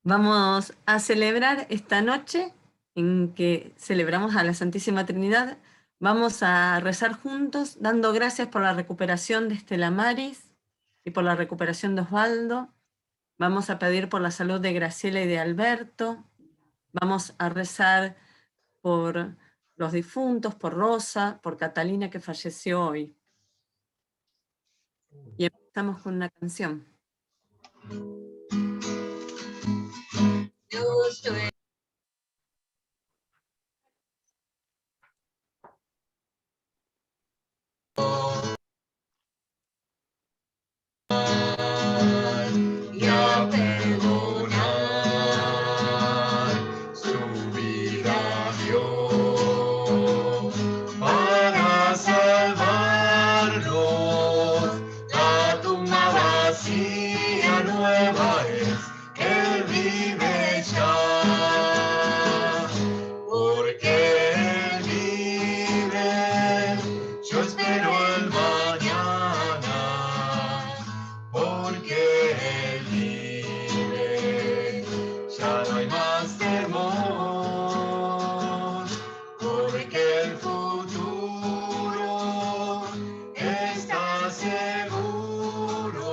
Vamos a celebrar esta noche en que celebramos a la Santísima Trinidad. Vamos a rezar juntos, dando gracias por la recuperación de Estela Maris y por la recuperación de Osvaldo. Vamos a pedir por la salud de Graciela y de Alberto. Vamos a rezar por los difuntos, por Rosa, por Catalina que falleció hoy. Y empezamos con una canción. Y a perdonar, su vida dio para salvarnos. La tumba vacía nueva es, Él vive ya, porque Él vive. Yo espero el mañana, porque Él vive. Ya no hay más temor, porque el futuro está seguro.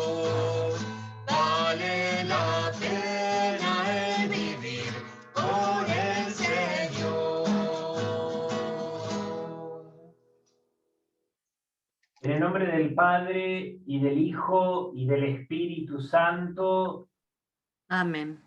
Vale la pena el vivir con el Señor. En el nombre del Padre, y del Hijo, y del Espíritu Santo. Amén.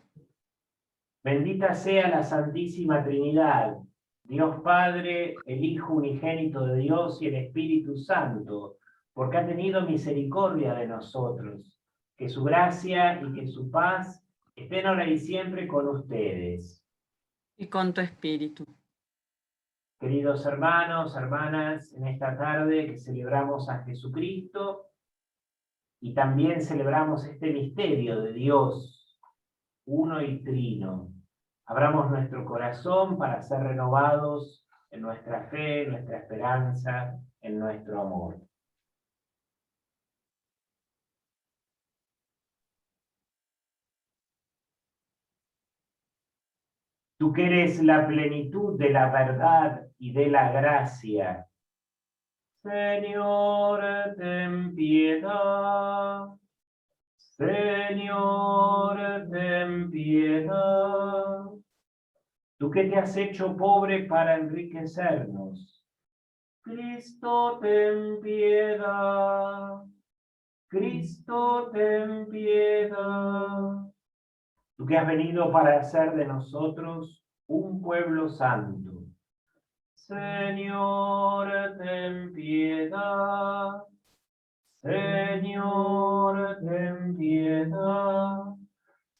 Bendita sea la Santísima Trinidad, Dios Padre, el Hijo unigénito de Dios y el Espíritu Santo, porque ha tenido misericordia de nosotros. Que su gracia y que su paz estén ahora y siempre con ustedes. Y con tu espíritu. Queridos hermanos, hermanas, en esta tarde que celebramos a Jesucristo y también celebramos este misterio de Dios, uno y trino. Abramos nuestro corazón para ser renovados en nuestra fe, en nuestra esperanza, en nuestro amor. Tú que eres la plenitud de la verdad y de la gracia, Señor, ten piedad. Señor, ten piedad. Tú que te has hecho pobre para enriquecernos, Cristo, ten piedad. Cristo, ten piedad. Tú que has venido para hacer de nosotros un pueblo santo, Señor, ten piedad. Señor, ten piedad.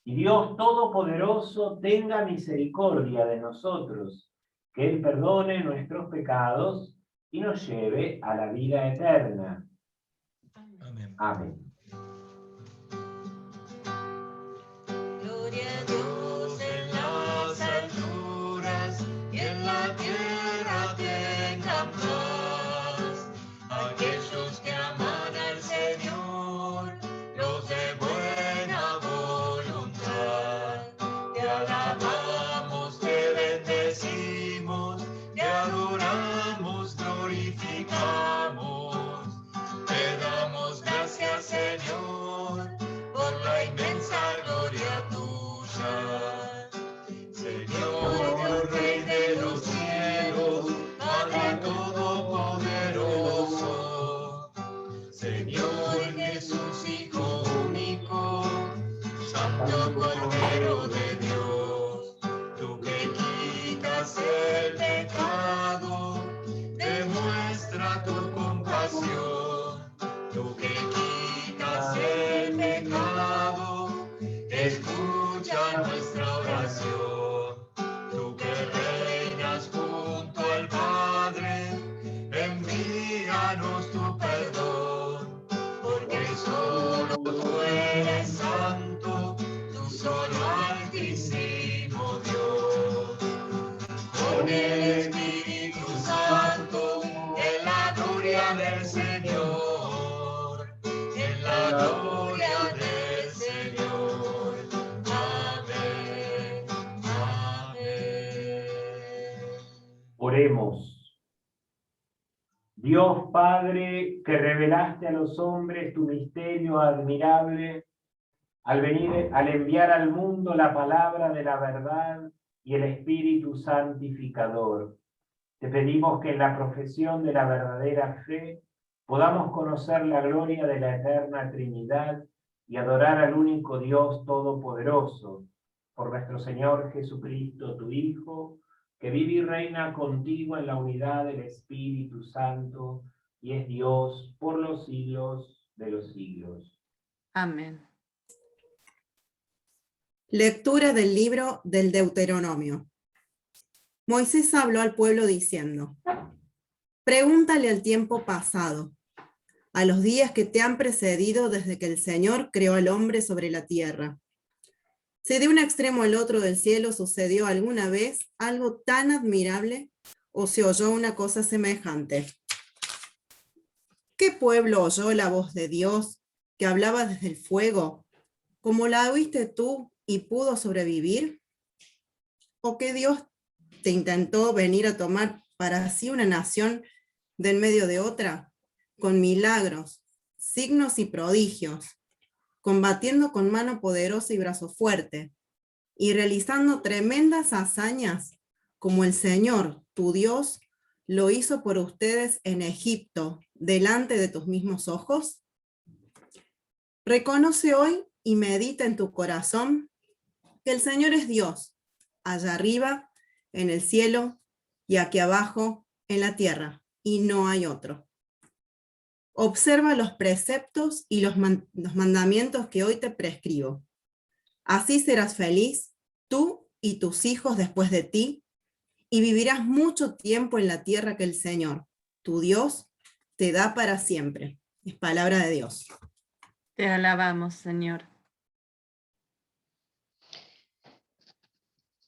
Y Dios Todopoderoso tenga misericordia de nosotros, que Él perdone nuestros pecados y nos lleve a la vida eterna. Amén. Amén. Gloria a Dios en las alturas y en la tierra tengan paz. Aquellos que aman al Señor, los de buena voluntad. Te alabamos, te bendecimos, te adoramos, glorificamos. Te damos gracias, Señor, por la inmensa gloria tuya. Señor, Dios Rey de los cielos, Padre todopoderoso. Señor Jesús, Hijo único, Santo Cordero de Dios, tú que quitas el pecado, demuestra tu compasión. Tú que quitas el pecado, escucha nuestra oración. Tú que reinas junto al Padre, envíanos tu perdón, porque solo tú eres santo, tú solo altísimo Dios. Con el Espíritu Santo, en la gloria del Señor, en la gloria del Señor. Dios Padre, que revelaste a los hombres tu misterio admirable, al enviar al mundo la palabra de la verdad y el Espíritu santificador. Te pedimos que en la profesión de la verdadera fe podamos conocer la gloria de la eterna Trinidad y adorar al único Dios Todopoderoso, por nuestro Señor Jesucristo, tu Hijo, que vive y reina contigo en la unidad del Espíritu Santo, y es Dios por los siglos de los siglos. Amén. Lectura del libro del Deuteronomio. Moisés habló al pueblo diciendo: Pregúntale al tiempo pasado, a los días que te han precedido desde que el Señor creó al hombre sobre la tierra. Si de un extremo al otro del cielo sucedió alguna vez algo tan admirable, o se oyó una cosa semejante. ¿Qué pueblo oyó la voz de Dios que hablaba desde el fuego, como la oíste tú, y pudo sobrevivir? ¿O qué Dios te intentó venir a tomar para sí una nación de en medio de otra, con milagros, signos y prodigios, combatiendo con mano poderosa y brazo fuerte, y realizando tremendas hazañas, como el Señor, tu Dios, lo hizo por ustedes en Egipto, delante de tus mismos ojos? Reconoce hoy y medita en tu corazón que el Señor es Dios, allá arriba, en el cielo, y aquí abajo, en la tierra, y no hay otro. Observa los preceptos y los mandamientos que hoy te prescribo. Así serás feliz, tú y tus hijos después de ti, y vivirás mucho tiempo en la tierra que el Señor, tu Dios, te da para siempre. Es palabra de Dios. Te alabamos, Señor.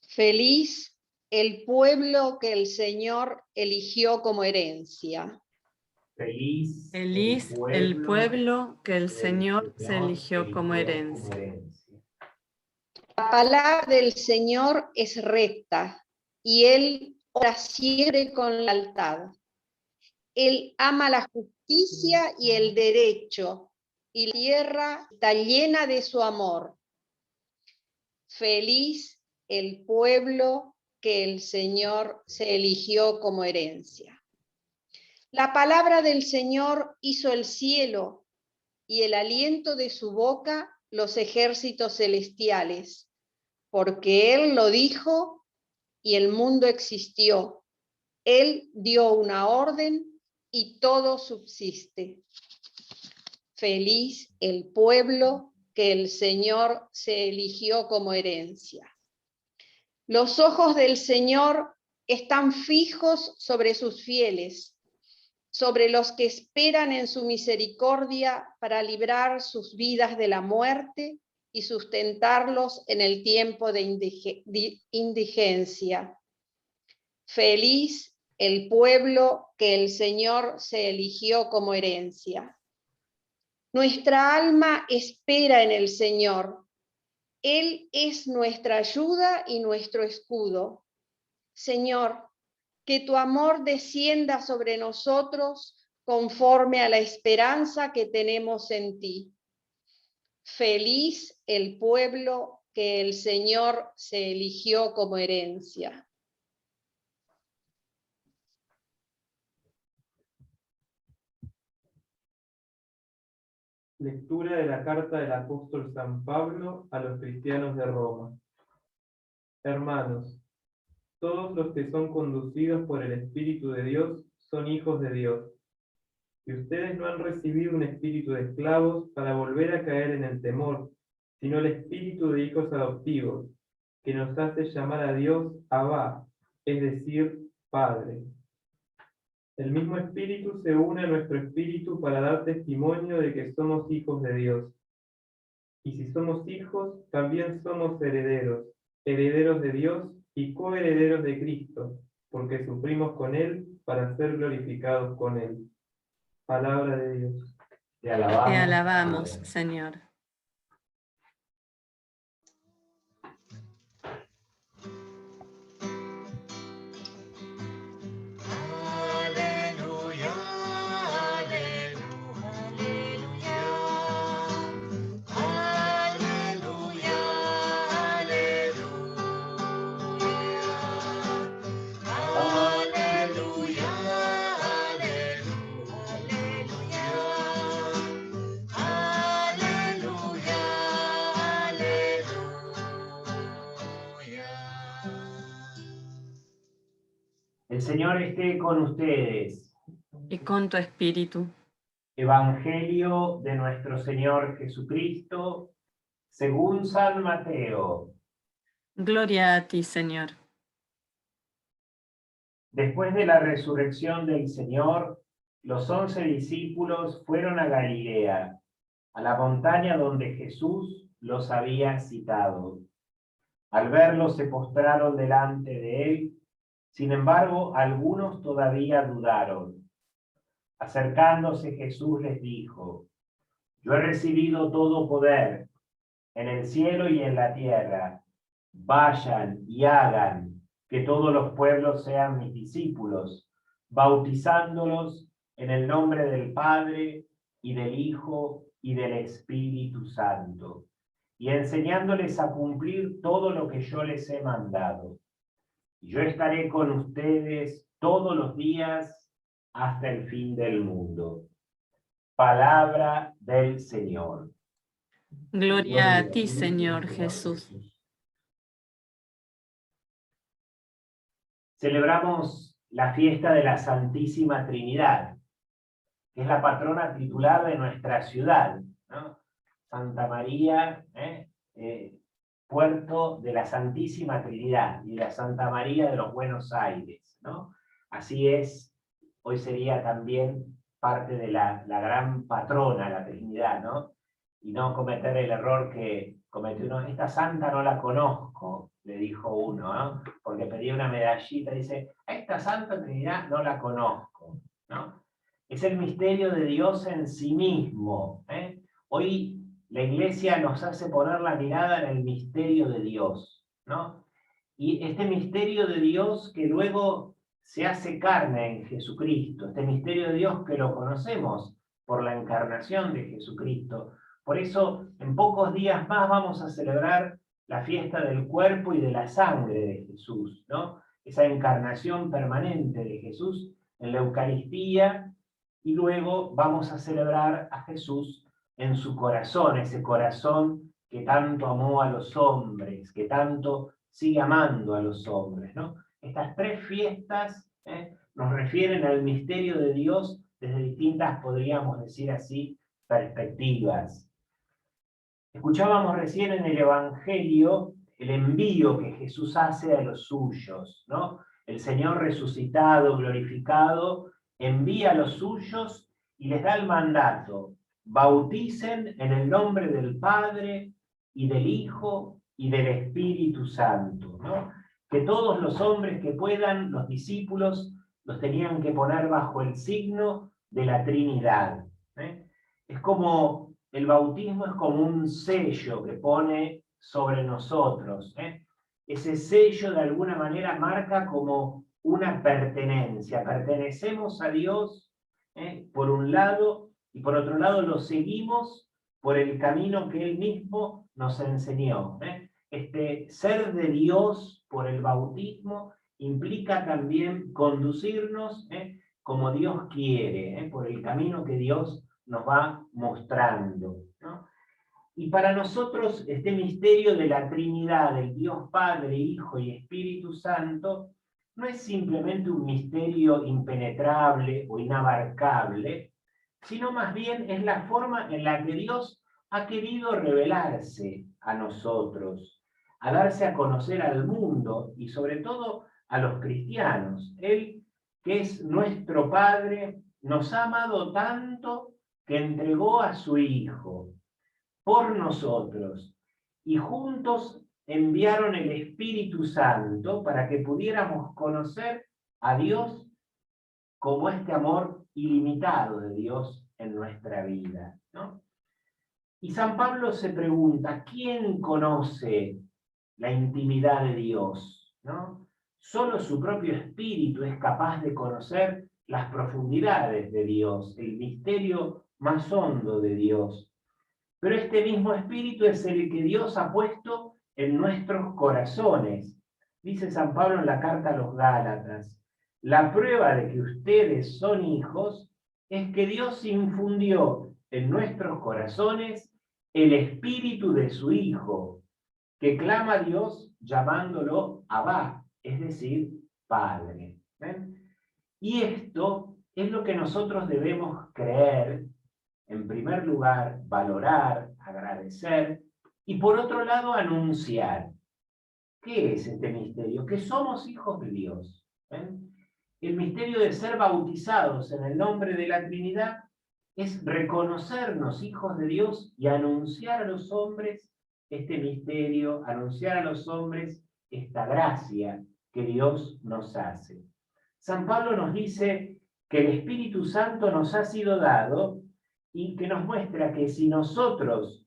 Feliz el pueblo que el Señor eligió como herencia. Feliz el pueblo que el Señor se eligió como herencia. La palabra del Señor es recta, y Él obra siempre con lealtad. Él ama la justicia y el derecho, y la tierra está llena de su amor. Feliz el pueblo que el Señor se eligió como herencia. La palabra del Señor hizo el cielo, y el aliento de su boca los ejércitos celestiales, porque Él lo dijo y el mundo existió. Él dio una orden y todo subsiste. Feliz el pueblo que el Señor se eligió como herencia. Los ojos del Señor están fijos sobre sus fieles, sobre los que esperan en su misericordia para librar sus vidas de la muerte y sustentarlos en el tiempo de indigencia. Feliz el pueblo que el Señor se eligió como herencia. Nuestra alma espera en el Señor. Él es nuestra ayuda y nuestro escudo. Señor, que tu amor descienda sobre nosotros conforme a la esperanza que tenemos en ti. Feliz el pueblo que el Señor se eligió como herencia. Lectura de la carta del apóstol San Pablo a los cristianos de Roma. Hermanos, todos los que son conducidos por el Espíritu de Dios son hijos de Dios. Y ustedes no han recibido un espíritu de esclavos para volver a caer en el temor, sino el espíritu de hijos adoptivos, que nos hace llamar a Dios Abba, es decir, Padre. El mismo espíritu se une a nuestro espíritu para dar testimonio de que somos hijos de Dios. Y si somos hijos, también somos herederos, herederos de Dios y coherederos de Cristo, porque sufrimos con Él para ser glorificados con Él. Palabra de Dios. Te alabamos, Te alabamos, Señor. Aleluya, Señor esté con ustedes. Y con tu espíritu. Evangelio de nuestro Señor Jesucristo, según San Mateo. Gloria a ti, Señor. Después de la resurrección del Señor, los 11 discípulos fueron a Galilea, a la montaña donde Jesús los había citado. Al verlo se postraron delante de él, sin embargo, algunos todavía dudaron. Acercándose Jesús les dijo: yo he recibido todo poder en el cielo y en la tierra. Vayan y hagan que todos los pueblos sean mis discípulos, bautizándolos en el nombre del Padre y del Hijo y del Espíritu Santo, y enseñándoles a cumplir todo lo que yo les he mandado. Y yo estaré con ustedes todos los días hasta el fin del mundo. Palabra del Señor. Gloria a ti, Señor Jesús. Celebramos la fiesta de la Santísima Trinidad, que es la patrona titular de nuestra ciudad, ¿no? Santa María, puerto de la Santísima Trinidad, y la Santa María de los Buenos Aires, ¿no? Así es, hoy sería también parte de la gran patrona, la Trinidad, ¿no? Y no cometer el error que cometió uno. Esta santa no la conozco, le dijo uno, ¿no? Porque pedía una medallita, dice, a esta Santa Trinidad no la conozco, ¿no? Es el misterio de Dios en sí mismo, ¿eh? Hoy la Iglesia nos hace poner la mirada en el misterio de Dios, ¿no? Y este misterio de Dios que luego se hace carne en Jesucristo, este misterio de Dios que lo conocemos por la encarnación de Jesucristo. Por eso, en pocos días más vamos a celebrar la fiesta del cuerpo y de la sangre de Jesús, ¿no? Esa encarnación permanente de Jesús en la Eucaristía, y luego vamos a celebrar a Jesús en su corazón, ese corazón que tanto amó a los hombres, que tanto sigue amando a los hombres, ¿no? Estas tres fiestas nos refieren al misterio de Dios desde distintas, podríamos decir así, perspectivas. Escuchábamos recién en el Evangelio el envío que Jesús hace a los suyos, ¿no? El Señor resucitado, glorificado, envía a los suyos y les da el mandato: bauticen en el nombre del Padre y del Hijo y del Espíritu Santo, ¿no? Que todos los hombres que puedan, los discípulos, los tenían que poner bajo el signo de la Trinidad, ¿eh? Es como, el bautismo es como un sello que pone sobre nosotros, ¿eh? Ese sello de alguna manera marca como una pertenencia. Pertenecemos a Dios, por un lado, y por otro lado lo seguimos por el camino que Él mismo nos enseñó, ¿eh? Este ser de Dios por el bautismo implica también conducirnos, como Dios quiere, por el camino que Dios nos va mostrando, ¿no? Y para nosotros este misterio de la Trinidad, del Dios Padre, Hijo y Espíritu Santo, no es simplemente un misterio impenetrable o inabarcable, sino más bien es la forma en la que Dios ha querido revelarse a nosotros, a darse a conocer al mundo y sobre todo a los cristianos. Él, que es nuestro Padre, nos ha amado tanto que entregó a su Hijo por nosotros, y juntos enviaron el Espíritu Santo para que pudiéramos conocer a Dios como este amor ilimitado de Dios en nuestra vida, ¿no? Y San Pablo se pregunta, ¿quién conoce la intimidad de Dios, ¿no? Solo su propio espíritu es capaz de conocer las profundidades de Dios, el misterio más hondo de Dios. Pero este mismo espíritu es el que Dios ha puesto en nuestros corazones. Dice San Pablo en la carta a los Gálatas: la prueba de que ustedes son hijos es que Dios infundió en nuestros corazones el espíritu de su Hijo, que clama a Dios llamándolo Abba, es decir, Padre. ¿Ven? Y esto es lo que nosotros debemos creer, en primer lugar, valorar, agradecer, y por otro lado, anunciar. ¿Qué es este misterio? Que somos hijos de Dios. ¿Ven? El misterio de ser bautizados en el nombre de la Trinidad es reconocernos hijos de Dios y anunciar a los hombres este misterio, anunciar a los hombres esta gracia que Dios nos hace. San Pablo nos dice que el Espíritu Santo nos ha sido dado y que nos muestra que si nosotros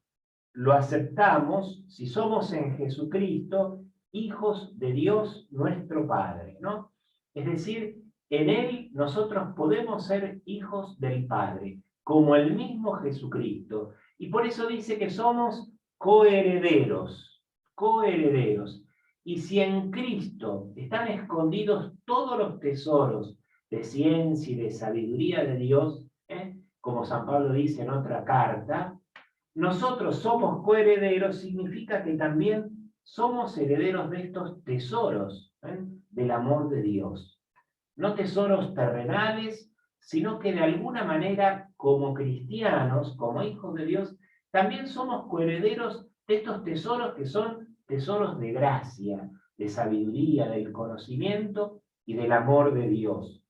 lo aceptamos, si somos en Jesucristo, hijos de Dios nuestro Padre, ¿no? Es decir, en Él nosotros podemos ser hijos del Padre, como el mismo Jesucristo. Y por eso dice que somos coherederos, coherederos. Y si en Cristo están escondidos todos los tesoros de ciencia y de sabiduría de Dios, como San Pablo dice en otra carta, nosotros somos coherederos, significa que también somos herederos de estos tesoros, del amor de Dios. No tesoros terrenales, sino que de alguna manera, como cristianos, como hijos de Dios, también somos coherederos de estos tesoros que son tesoros de gracia, de sabiduría, del conocimiento y del amor de Dios.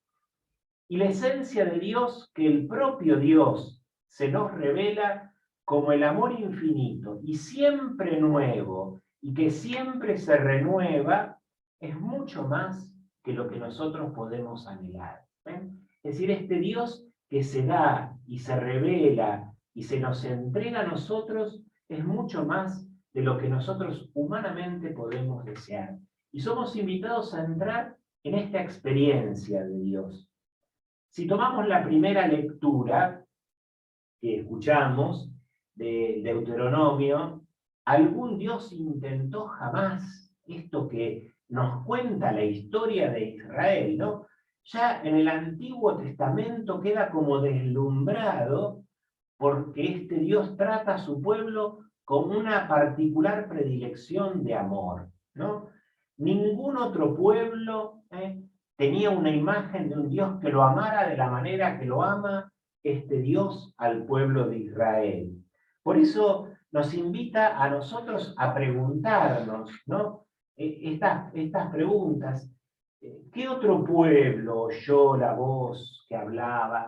Y la esencia de Dios, que el propio Dios se nos revela como el amor infinito y siempre nuevo, y que siempre se renueva, es mucho más que lo que nosotros podemos anhelar. ¿Ven? Es decir, este Dios que se da y se revela y se nos entrega a nosotros es mucho más de lo que nosotros humanamente podemos desear. Y somos invitados a entrar en esta experiencia de Dios. Si tomamos la primera lectura que escuchamos de Deuteronomio, ¿algún Dios intentó jamás esto que nos cuenta la historia de Israel, ¿no? Ya en el Antiguo Testamento queda como deslumbrado porque este Dios trata a su pueblo con una particular predilección de amor, ¿no? Ningún otro pueblo tenía una imagen de un Dios que lo amara de la manera que lo ama este Dios al pueblo de Israel. Por eso nos invita a nosotros a preguntarnos, ¿no? Estas preguntas. ¿Qué otro pueblo oyó la voz que hablaba?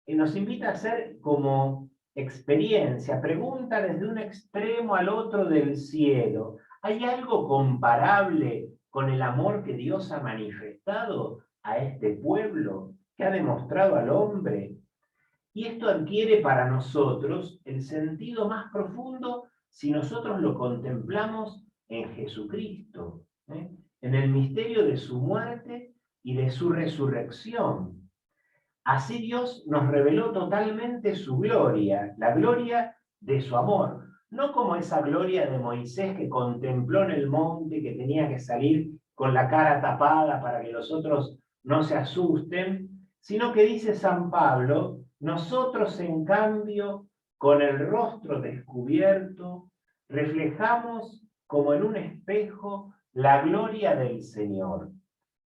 Nos invita a hacer como experiencia, pregunta desde un extremo al otro del cielo. ¿Hay algo comparable con el amor que Dios ha manifestado a este pueblo, que ha demostrado al hombre? Y esto adquiere para nosotros el sentido más profundo si nosotros lo contemplamos en Jesucristo, en el misterio de su muerte y de su resurrección. Así Dios nos reveló totalmente su gloria, la gloria de su amor. No como esa gloria de Moisés que contempló en el monte, que tenía que salir con la cara tapada para que los otros no se asusten, sino que dice San Pablo, nosotros en cambio, con el rostro descubierto, reflejamos como en un espejo la gloria del Señor.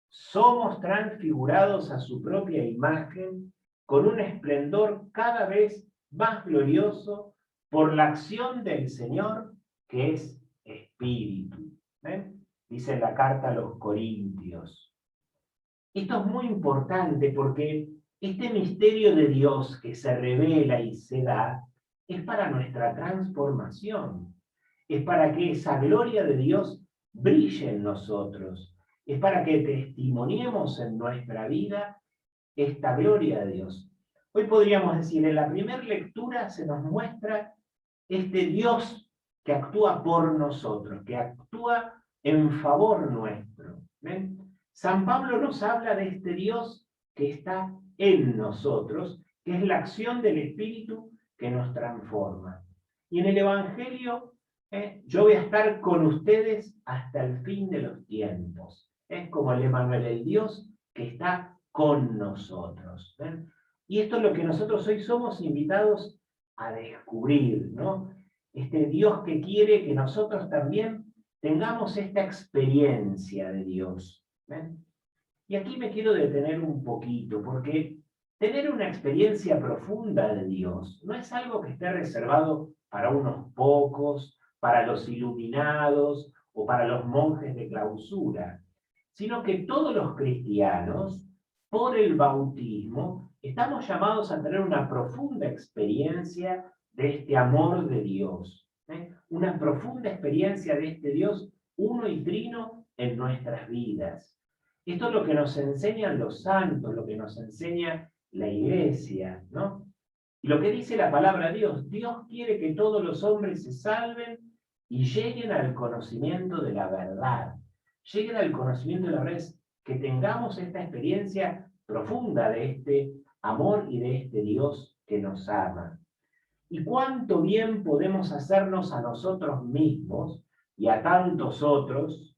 Somos transfigurados a su propia imagen con un esplendor cada vez más glorioso por la acción del Señor, que es Espíritu. Dice en la carta a los Corintios. Esto es muy importante porque este misterio de Dios que se revela y se da es para nuestra transformación. Es para que esa gloria de Dios brille en nosotros. Es para que testimoniemos en nuestra vida esta gloria de Dios. Hoy podríamos decir, en la primera lectura se nos muestra este Dios que actúa por nosotros, que actúa en favor nuestro. ¿Ven? San Pablo nos habla de este Dios que está en nosotros, que es la acción del Espíritu que nos transforma. Y en el Evangelio, yo voy a estar con ustedes hasta el fin de los tiempos. Es como el Emmanuel, el Dios que está con nosotros. ¿Ven? Y esto es lo que nosotros hoy somos invitados a descubrir, ¿no? Este Dios que quiere que nosotros también tengamos esta experiencia de Dios. ¿Ven? Y aquí me quiero detener un poquito, porque tener una experiencia profunda de Dios no es algo que esté reservado para unos pocos, para los iluminados o para los monjes de clausura, sino que todos los cristianos, por el bautismo, estamos llamados a tener una profunda experiencia de este amor de Dios, una profunda experiencia de este Dios uno y trino en nuestras vidas. Esto es lo que nos enseñan los santos, lo que nos enseña la Iglesia, ¿no? Y lo que dice la palabra de Dios, Dios quiere que todos los hombres se salven y lleguen al conocimiento de la verdad. Lleguen al conocimiento de la verdad, que tengamos esta experiencia profunda de este amor y de este Dios que nos ama. Y cuánto bien podemos hacernos a nosotros mismos y a tantos otros,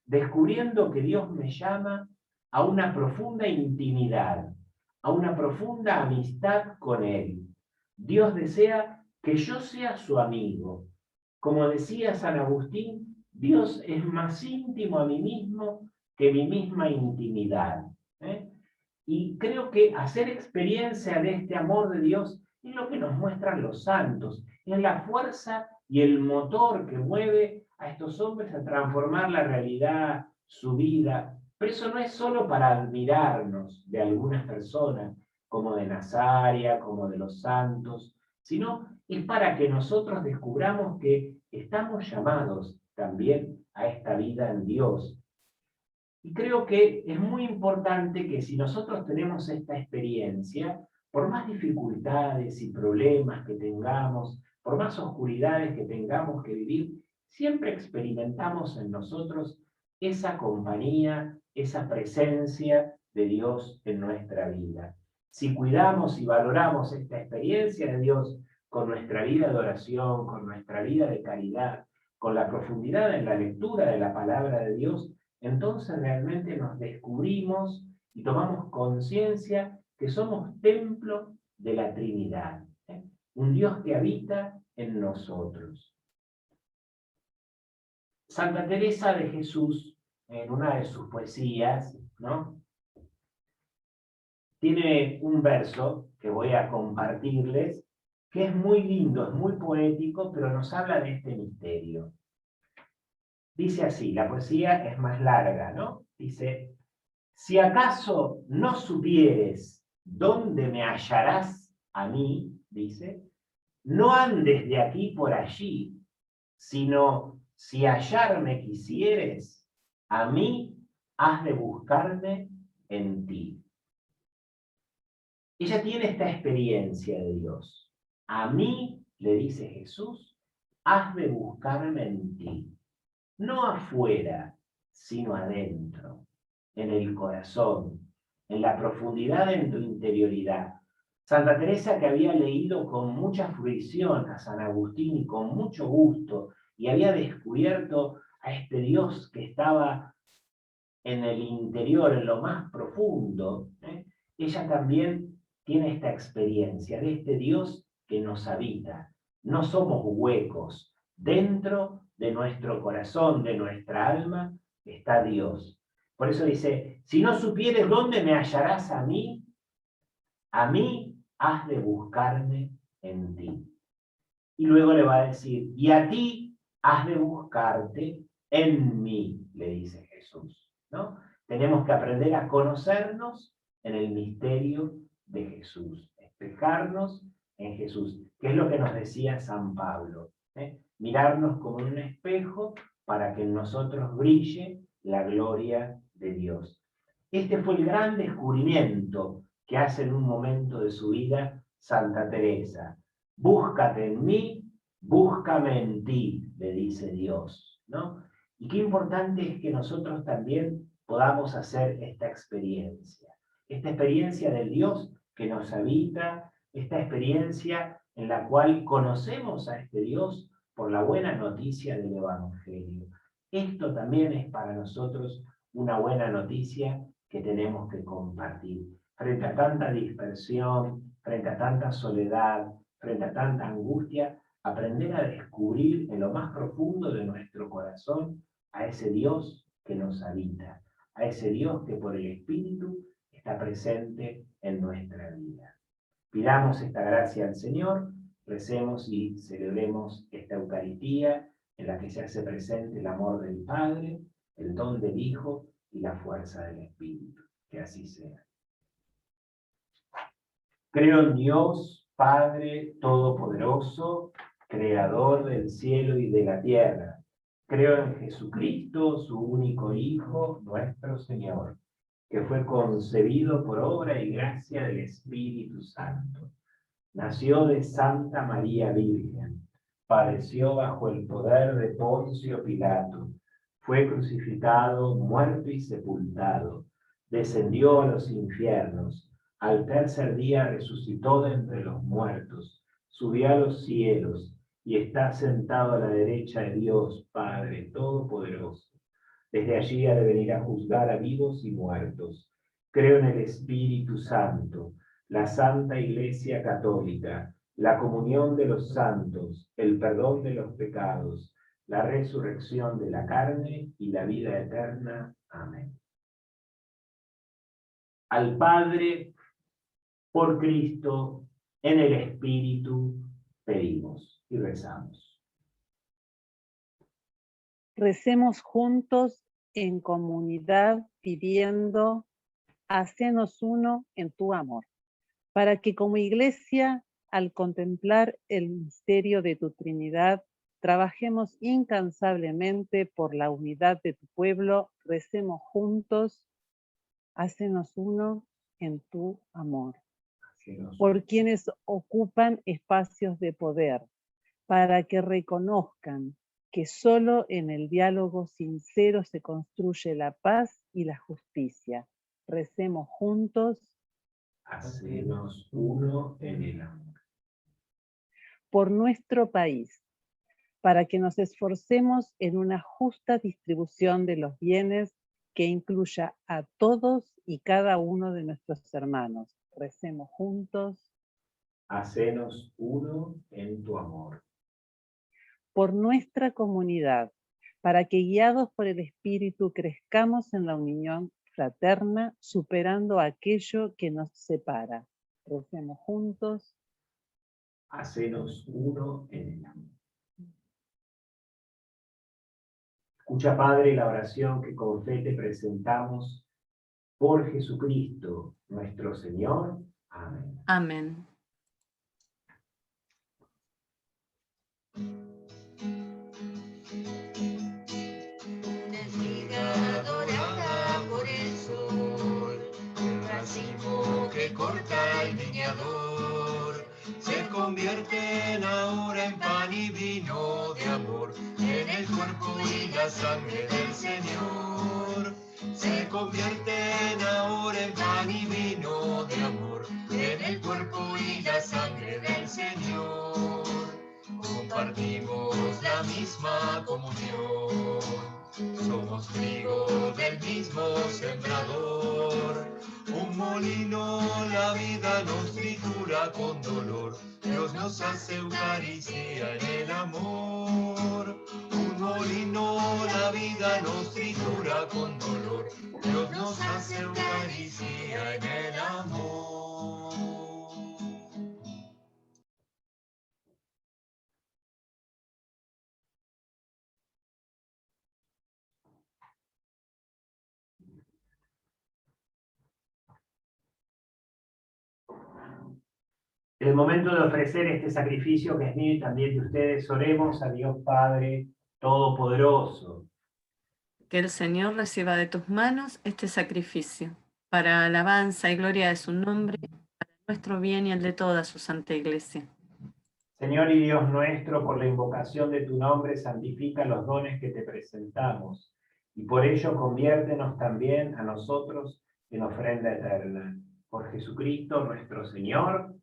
descubriendo que Dios me llama a una profunda intimidad, a una profunda amistad con Él. Dios desea que yo sea su amigo. Como decía San Agustín, Dios es más íntimo a mí mismo que mi misma intimidad. Y creo que hacer experiencia de este amor de Dios es lo que nos muestran los santos, es la fuerza y el motor que mueve a estos hombres a transformar la realidad, su vida. Pero eso no es solo para admirarnos de algunas personas, como de Nazaria, como de los santos, sino es para que nosotros descubramos que estamos llamados también a esta vida en Dios. Y creo que es muy importante que si nosotros tenemos esta experiencia, por más dificultades y problemas que tengamos, por más oscuridades que tengamos que vivir, siempre experimentamos en nosotros esa compañía, esa presencia de Dios en nuestra vida. Si cuidamos y valoramos esta experiencia de Dios con nuestra vida de oración, con nuestra vida de caridad, con la profundidad en la lectura de la palabra de Dios, entonces realmente nos descubrimos y tomamos conciencia que somos templo de la Trinidad, un Dios que habita en nosotros. Santa Teresa de Jesús, en una de sus poesías, ¿no?, tiene un verso que voy a compartirles, que es muy lindo, es muy poético, pero nos habla de este misterio. Dice así, la poesía es más larga, ¿no? Dice: si acaso no supieres dónde me hallarás a mí, dice, no andes de aquí por allí, sino si hallarme quisieres, a mí has de buscarme en ti. Ella tiene esta experiencia de Dios. A mí, le dice Jesús, has de buscarme en ti. No afuera, sino adentro, en el corazón, en la profundidad de tu interioridad. Santa Teresa, que había leído con mucha fruición a San Agustín y con mucho gusto, y había descubierto a este Dios que estaba en el interior, en lo más profundo, ella también tiene esta experiencia de este Dios que nos habita. No somos huecos. Dentro de nuestro corazón, de nuestra alma, está Dios. Por eso dice: si no supieres dónde me hallarás a mí has de buscarme en ti. Y luego le va a decir: y a ti has de buscarte en mí, le dice Jesús, ¿no? Tenemos que aprender a conocernos en el misterio de Jesús, espejarnos en Jesús, que es lo que nos decía San Pablo, mirarnos como un espejo para que en nosotros brille la gloria de Dios. Este fue el gran descubrimiento que hace en un momento de su vida Santa Teresa. Búscate en mí, búscame en ti, le dice Dios, ¿no? Y qué importante es que nosotros también podamos hacer esta experiencia del Dios que nos habita, esta experiencia en la cual conocemos a este Dios por la buena noticia del Evangelio. Esto también es para nosotros una buena noticia que tenemos que compartir. Frente a tanta dispersión, frente a tanta soledad, frente a tanta angustia, aprender a descubrir en lo más profundo de nuestro corazón a ese Dios que nos habita, a ese Dios que por el Espíritu está presente en nuestra vida. Pidamos esta gracia al Señor, recemos y celebremos esta Eucaristía en la que se hace presente el amor del Padre, el don del Hijo y la fuerza del Espíritu. Que así sea. Creo en Dios, Padre Todopoderoso, Creador del cielo y de la tierra. Creo en Jesucristo, su único Hijo, nuestro Señor, que fue concebido por obra y gracia del Espíritu Santo. Nació de Santa María Virgen, padeció bajo el poder de Poncio Pilato, fue crucificado, muerto y sepultado, descendió a los infiernos, al tercer día resucitó de entre los muertos, subió a los cielos y está sentado a la derecha de Dios Padre Todopoderoso. Desde allí ha de venir a juzgar a vivos y muertos. Creo en el Espíritu Santo, la Santa Iglesia Católica, la comunión de los santos, el perdón de los pecados, la resurrección de la carne y la vida eterna. Amén. Al Padre, por Cristo, en el Espíritu, pedimos y rezamos. Recemos juntos en comunidad pidiendo, hacenos uno en tu amor, para que como Iglesia, al contemplar el misterio de tu Trinidad, trabajemos incansablemente por la unidad de tu pueblo, recemos juntos, hacenos uno en tu amor. Por quienes ocupan espacios de poder, para que reconozcan que solo en el diálogo sincero se construye la paz y la justicia. Recemos juntos. Hacenos uno en el amor. Por nuestro país, para que nos esforcemos en una justa distribución de los bienes que incluya a todos y cada uno de nuestros hermanos. Recemos juntos. Hacenos uno en tu amor. Por nuestra comunidad, para que guiados por el Espíritu crezcamos en la unión fraterna, superando aquello que nos separa. Recemos juntos. Hacenos uno en el amor. Escucha, Padre, la oración que con fe te presentamos por Jesucristo, nuestro Señor. Amén. Amén. Adorada por el sol, el racimo que corta el viñador, se convierten ahora en pan y vino de amor, en el cuerpo y la sangre del Señor. Se convierten ahora en pan y vino de amor, en el cuerpo y la sangre del Señor. Compartimos la misma comunión, somos trigo del mismo sembrador. Un molino la vida nos tritura con dolor, Dios nos hace Eucaristía en el amor. Un molino la vida nos tritura con dolor, Dios nos hace Eucaristía en el amor. En el momento de ofrecer este sacrificio que es mío y también de ustedes, oremos a Dios Padre Todopoderoso. Que el Señor reciba de tus manos este sacrificio, para alabanza y gloria de su nombre, para nuestro bien y el de toda su santa Iglesia. Señor y Dios nuestro, por la invocación de tu nombre, santifica los dones que te presentamos, y por ello conviértenos también a nosotros en ofrenda eterna. Por Jesucristo nuestro Señor.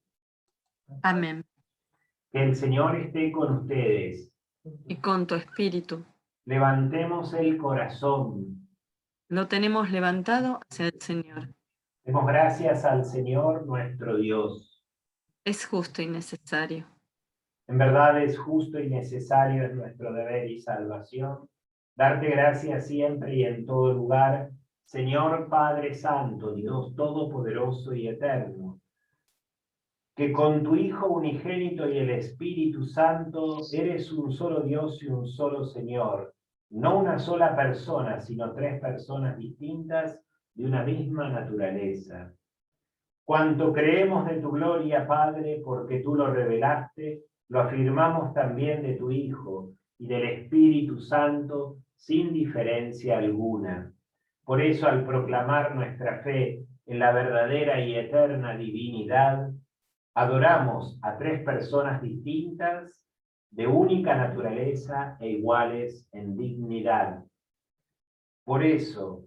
Amén. Que el Señor esté con ustedes. Y con tu espíritu. Levantemos el corazón. Lo tenemos levantado hacia el Señor. Demos gracias al Señor nuestro Dios. Es justo y necesario. En verdad es justo y necesario, es nuestro deber y salvación, darte gracias siempre y en todo lugar, Señor Padre Santo, Dios Todopoderoso y Eterno, que con tu Hijo unigénito y el Espíritu Santo eres un solo Dios y un solo Señor, no una sola persona, sino tres personas distintas de una misma naturaleza. Cuanto creemos de tu gloria, Padre, porque tú lo revelaste, lo afirmamos también de tu Hijo y del Espíritu Santo sin diferencia alguna. Por eso, al proclamar nuestra fe en la verdadera y eterna divinidad, adoramos a tres personas distintas, de única naturaleza e iguales en dignidad. Por eso,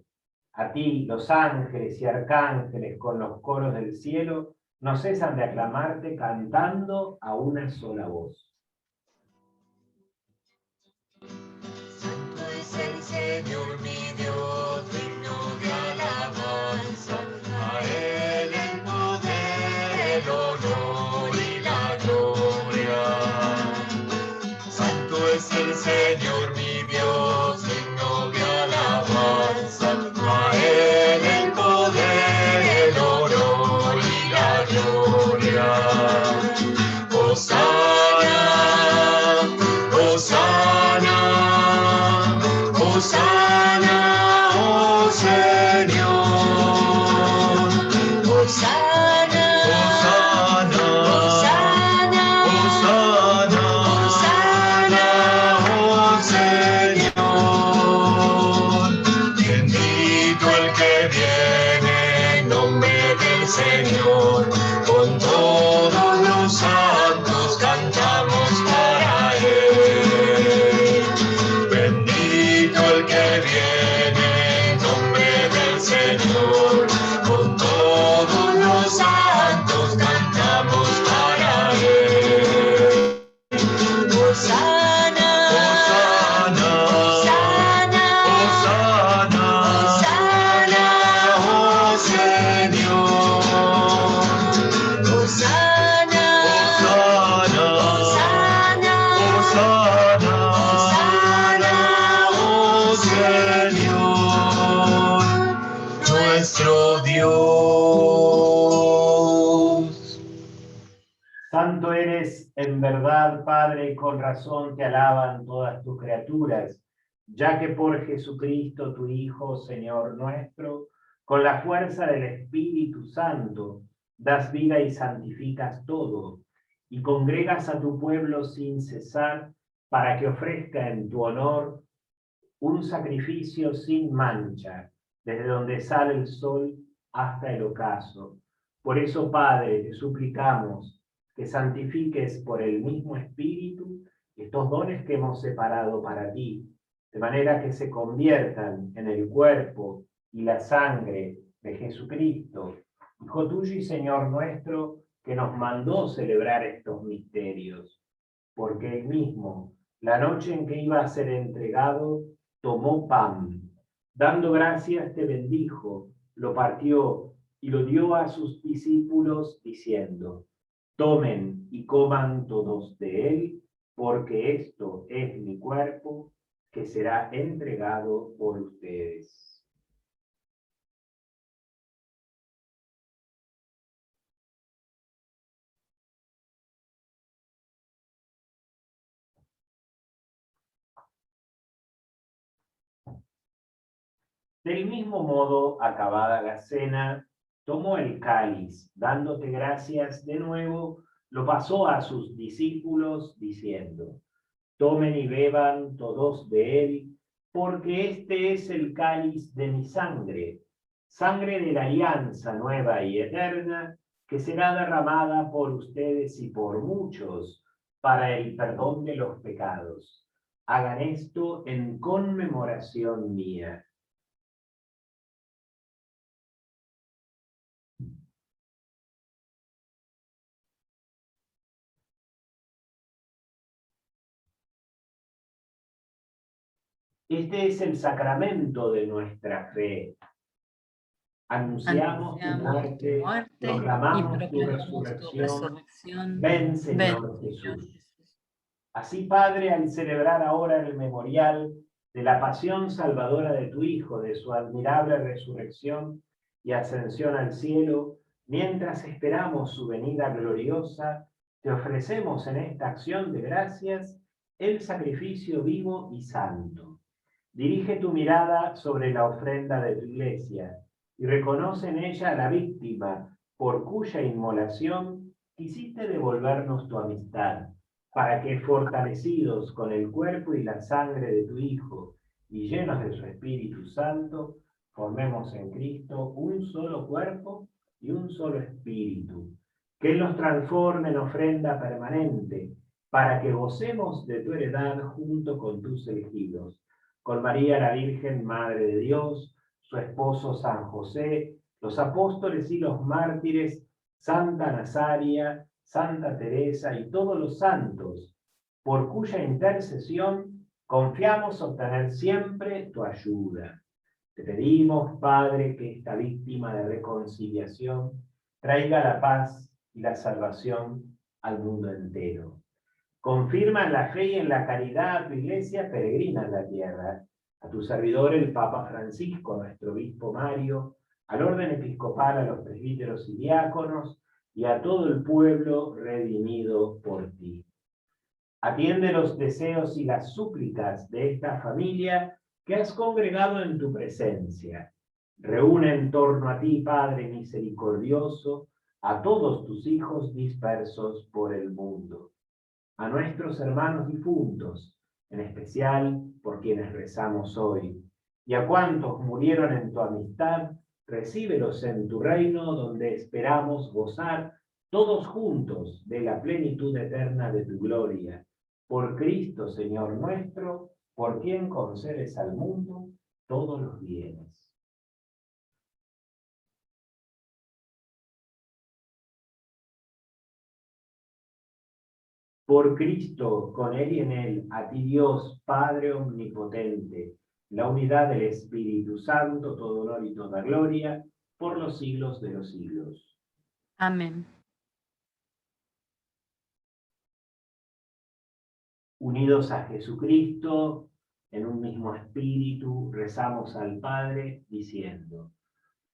a ti, los ángeles y arcángeles con los coros del cielo, no cesan de aclamarte cantando a una sola voz. Santo es el Señor mi Dios, digno de alabanza. A Él el poder, el honor y la gloria. Santo es el Señor mi Dios, digno de alabanza. A Él el poder, el honor y la gloria. Hosana, Hosana, Hosana, oh Señor. Hosana, Hosana, Hosana, Hosana, Hosana, oh Señor. Bendito el que viene en nombre del Señor. Con todos los santos cantamos para Él. Bendito el que viene en nombre del Señor. Con todos los santos cantamos para Él. Hosana, Hosana, Hosana, Hosana, Hosana, oh Señor. Hosana, Hosana, Hosana, Hosana, oh Señor, nuestro Dios. Santo eres en verdad, Padre, y con razón te alaban todas tus criaturas, ya que por Jesucristo, tu Hijo, Señor nuestro, con la fuerza del Espíritu Santo, das vida y santificas todo, y congregas a tu pueblo sin cesar, para que ofrezca en tu honor un sacrificio sin mancha, desde donde sale el sol hasta el ocaso. Por eso, Padre, te suplicamos que santifiques por el mismo Espíritu estos dones que hemos separado para ti, de manera que se conviertan en el cuerpo y la sangre de Jesucristo, Hijo tuyo y Señor nuestro, que nos mandó celebrar estos misterios. Porque él mismo, la noche en que iba a ser entregado, tomó pan, dando gracias te bendijo, lo partió y lo dio a sus discípulos diciendo: tomen y coman todos de él, porque esto es mi cuerpo, que será entregado por ustedes. Del mismo modo, acabada la cena, tomó el cáliz, dándote gracias de nuevo, lo pasó a sus discípulos, diciendo: tomen y beban todos de él, porque este es el cáliz de mi sangre, sangre de la alianza nueva y eterna, que será derramada por ustedes y por muchos, para el perdón de los pecados. Hagan esto en conmemoración mía. Este es el sacramento de nuestra fe. Anunciamos tu muerte, proclamamos tu resurrección. Ven, Señor Jesús. Así, Padre, al celebrar ahora el memorial de la pasión salvadora de tu Hijo, de su admirable resurrección y ascensión al cielo, mientras esperamos su venida gloriosa, te ofrecemos en esta acción de gracias el sacrificio vivo y santo. Dirige tu mirada sobre la ofrenda de tu iglesia y reconoce en ella a la víctima por cuya inmolación quisiste devolvernos tu amistad, para que, fortalecidos con el cuerpo y la sangre de tu Hijo y llenos de su Espíritu Santo, formemos en Cristo un solo cuerpo y un solo espíritu, que Él nos transforme en ofrenda permanente, para que gocemos de tu heredad junto con tus elegidos, con María la Virgen, Madre de Dios, su esposo San José, los apóstoles y los mártires, Santa Nazaria, Santa Teresa y todos los santos, por cuya intercesión confiamos obtener siempre tu ayuda. Te pedimos, Padre, que esta víctima de reconciliación traiga la paz y la salvación al mundo entero. Confirma en la fe y en la caridad a tu iglesia peregrina en la tierra, a tu servidor el Papa Francisco, a nuestro obispo Mario, al orden episcopal, a los presbíteros y diáconos, y a todo el pueblo redimido por ti. Atiende los deseos y las súplicas de esta familia que has congregado en tu presencia. Reúne en torno a ti, Padre misericordioso, a todos tus hijos dispersos por el mundo. A nuestros hermanos difuntos, en especial por quienes rezamos hoy, y a cuantos murieron en tu amistad, recíbelos en tu reino, donde esperamos gozar todos juntos de la plenitud eterna de tu gloria. Por Cristo, Señor nuestro, por quien concedes al mundo todos los bienes. Por Cristo, con Él y en Él, a ti Dios, Padre omnipotente, la unidad del Espíritu Santo, todo honor y toda gloria, por los siglos de los siglos. Amén. Unidos a Jesucristo, en un mismo espíritu, rezamos al Padre, diciendo: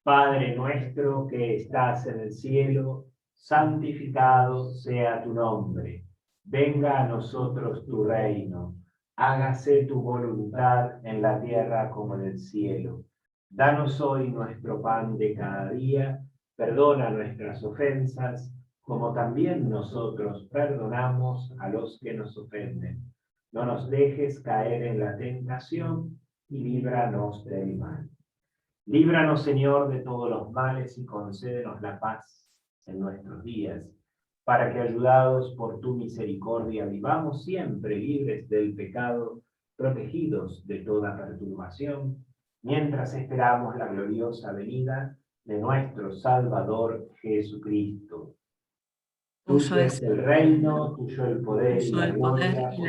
Padre nuestro que estás en el cielo, santificado sea tu nombre. Venga a nosotros tu reino. Hágase tu voluntad en la tierra como en el cielo. Danos hoy nuestro pan de cada día. Perdona nuestras ofensas, como también nosotros perdonamos a los que nos ofenden. No nos dejes caer en la tentación y líbranos del mal. Líbranos, Señor, de todos los males y concédenos la paz en nuestros días, para que, ayudados por tu misericordia, vivamos siempre libres del pecado, protegidos de toda perturbación, mientras esperamos la gloriosa venida de nuestro Salvador Jesucristo. Tuyo es el reino, tuyo el poder y la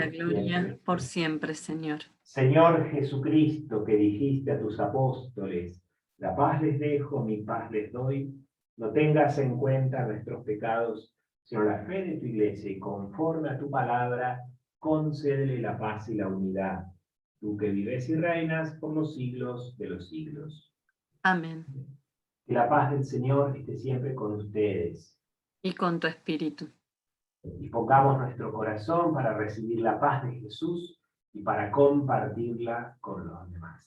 gloria por siempre, Señor. Señor Jesucristo, que dijiste a tus apóstoles: la paz les dejo, mi paz les doy, no tengas en cuenta nuestros pecados, sino la fe de tu iglesia, y conforme a tu palabra, concédele la paz y la unidad. Tú que vives y reinas por los siglos de los siglos. Amén. Que la paz del Señor esté siempre con ustedes. Y con tu espíritu. Dispongamos nuestro corazón para recibir la paz de Jesús y para compartirla con los demás.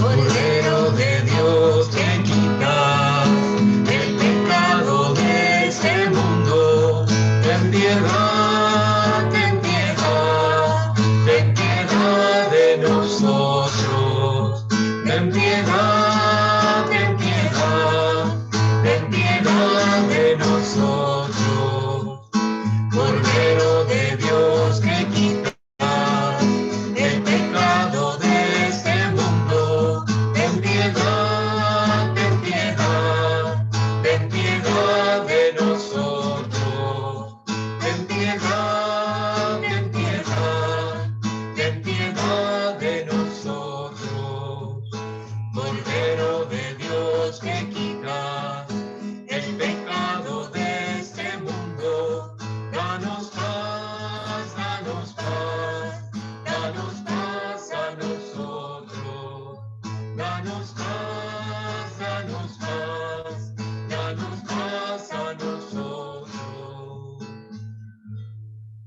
Cordero de Dios, que quitas el pecado de este mundo, ten piedad, ten piedad, ten piedad de nosotros, ten piedad, ten piedad, ten piedad de nosotros. Cordero de Dios, que quitas el pecado de este mundo,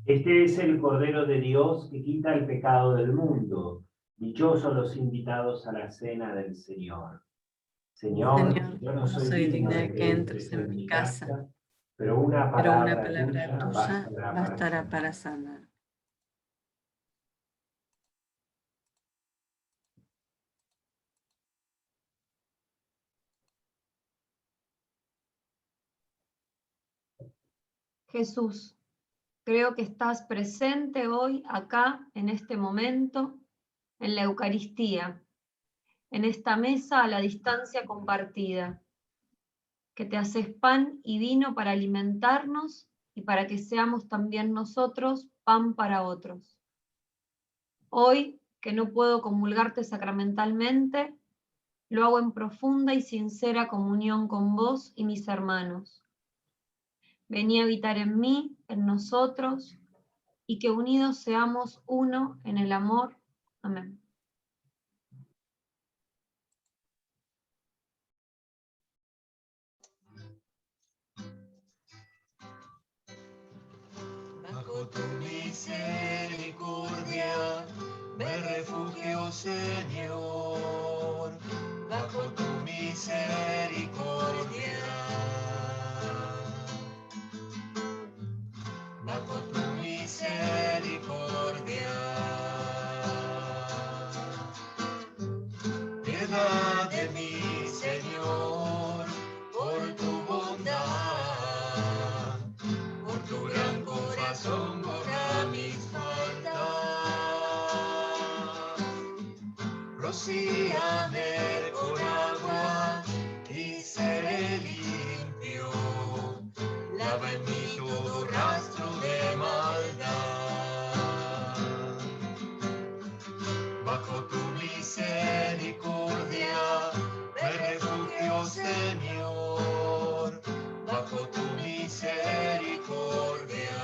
Este es el Cordero de Dios que quita el pecado del mundo. Dichosos los invitados a la cena del Señor. Señor, Señor, yo no no soy soy digno digna de de que que entres entres en en mi mi casa, casa, pero una pero una palabra palabra tuya bastará bastará para para sanar. Jesús, creo que estás presente hoy, acá, en este momento, en la Eucaristía, en esta mesa a la distancia compartida, que te haces pan y vino para alimentarnos y para que seamos también nosotros pan para otros. Hoy, que no puedo comulgarte sacramentalmente, lo hago en profunda y sincera comunión con vos y mis hermanos. Vení a habitar en mí, en nosotros, y que unidos seamos uno en el amor. Amén. Bajo tu misericordia me refugio, Señor. Bajo tu misericordia. Bajo tu misericordia. Piedad de mí, Señor, por tu bondad, por tu gran corazón borra mis faltas. Rocíame con agua y seré limpio, lava en mí todo rastro de maldad. Bajo tu misericordia me refugio, Señor. Bajo tu misericordia.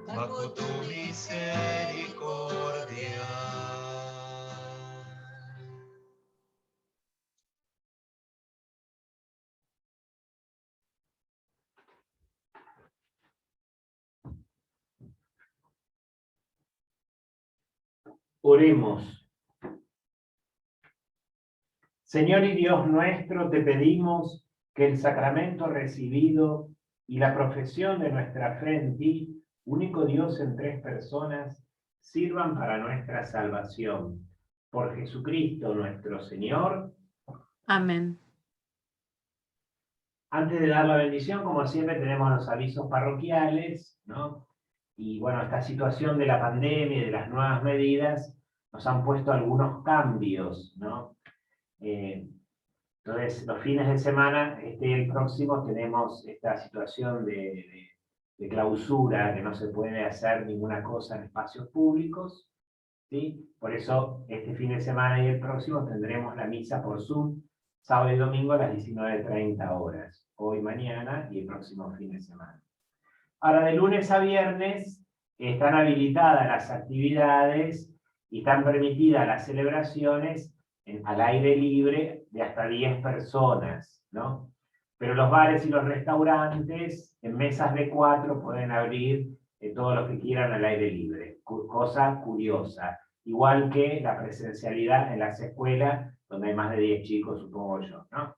Bajo tu misericordia. Oremos. Señor y Dios nuestro, te pedimos que el sacramento recibido y la profesión de nuestra fe en ti, único Dios en tres personas, sirvan para nuestra salvación. Por Jesucristo nuestro Señor. Amén. Antes de dar la bendición, como siempre, tenemos los avisos parroquiales, ¿no? Y bueno, esta situación de la pandemia y de las nuevas medidas nos han puesto algunos cambios, ¿no? Entonces, los fines de semana, el próximo, tenemos esta situación de clausura, que no se puede hacer ninguna cosa en espacios públicos, ¿sí? Por eso, este fin de semana y el próximo tendremos la misa por Zoom, sábado y domingo a las 19:30 horas, hoy, mañana y el próximo fin de semana. Ahora, de lunes a viernes, están habilitadas las actividades y están permitidas las celebraciones al aire libre de hasta 10 personas, ¿no? Pero los bares y los restaurantes, en mesas de 4, pueden abrir todos los que quieran al aire libre. Cosa curiosa. Igual que la presencialidad en las escuelas, donde hay más de 10 chicos, supongo yo, ¿no?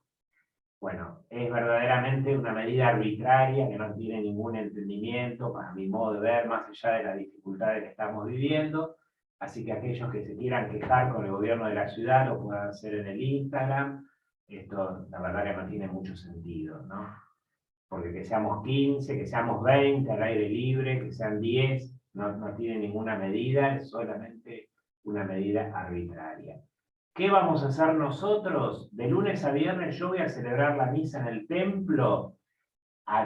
Bueno, es verdaderamente una medida arbitraria que no tiene ningún entendimiento, para mi modo de ver, más allá de las dificultades que estamos viviendo. Así que aquellos que se quieran quejar con el gobierno de la ciudad lo puedan hacer en el Instagram. Esto, la verdad, que no tiene mucho sentido, ¿no? Porque que seamos 15, que seamos 20 al aire libre, que sean 10, no tiene ninguna medida, es solamente una medida arbitraria. ¿Qué vamos a hacer nosotros? De lunes a viernes yo voy a celebrar la misa en el templo,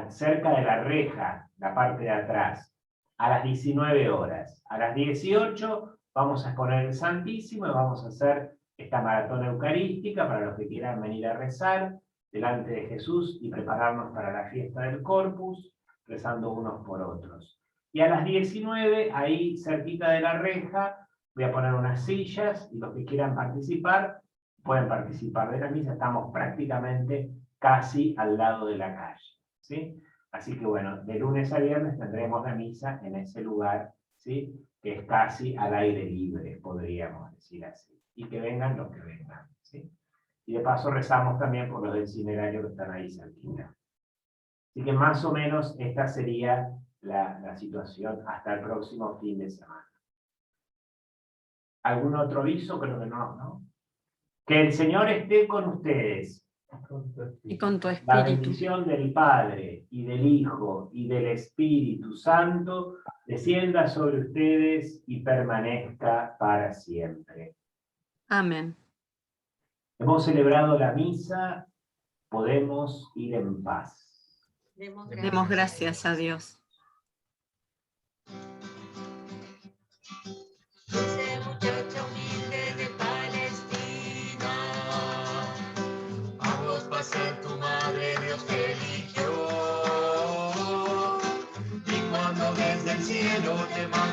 cerca de la reja, la parte de atrás, a las 19 horas. A las 18 vamos a exponer el Santísimo y vamos a hacer esta maratón eucarística para los que quieran venir a rezar delante de Jesús y prepararnos para la fiesta del Corpus, rezando unos por otros. Y a las 19, ahí cerquita de la reja, voy a poner unas sillas y los que quieran participar, pueden participar de la misa. Estamos prácticamente casi al lado de la calle, ¿sí? Así que bueno, de lunes a viernes tendremos la misa en ese lugar, ¿sí? Que es casi al aire libre, podríamos decir así. Y que vengan los que vengan, ¿sí? Y de paso rezamos también por los del Cinerario que están ahí cerquita. Así que más o menos esta sería la situación hasta el próximo fin de semana. ¿Algún otro aviso? Creo que no, ¿no? Que el Señor esté con ustedes. Y con tu La espíritu. bendición del Padre, y del Hijo, y del Espíritu Santo, descienda sobre ustedes y permanezca para siempre. Amén. Hemos celebrado la misa, podemos ir en paz. Demos gracias a Dios. Ese muchacho humilde de Palestina, a vos va a ser tu madre, Dios te eligió. Y cuando desde el cielo te manda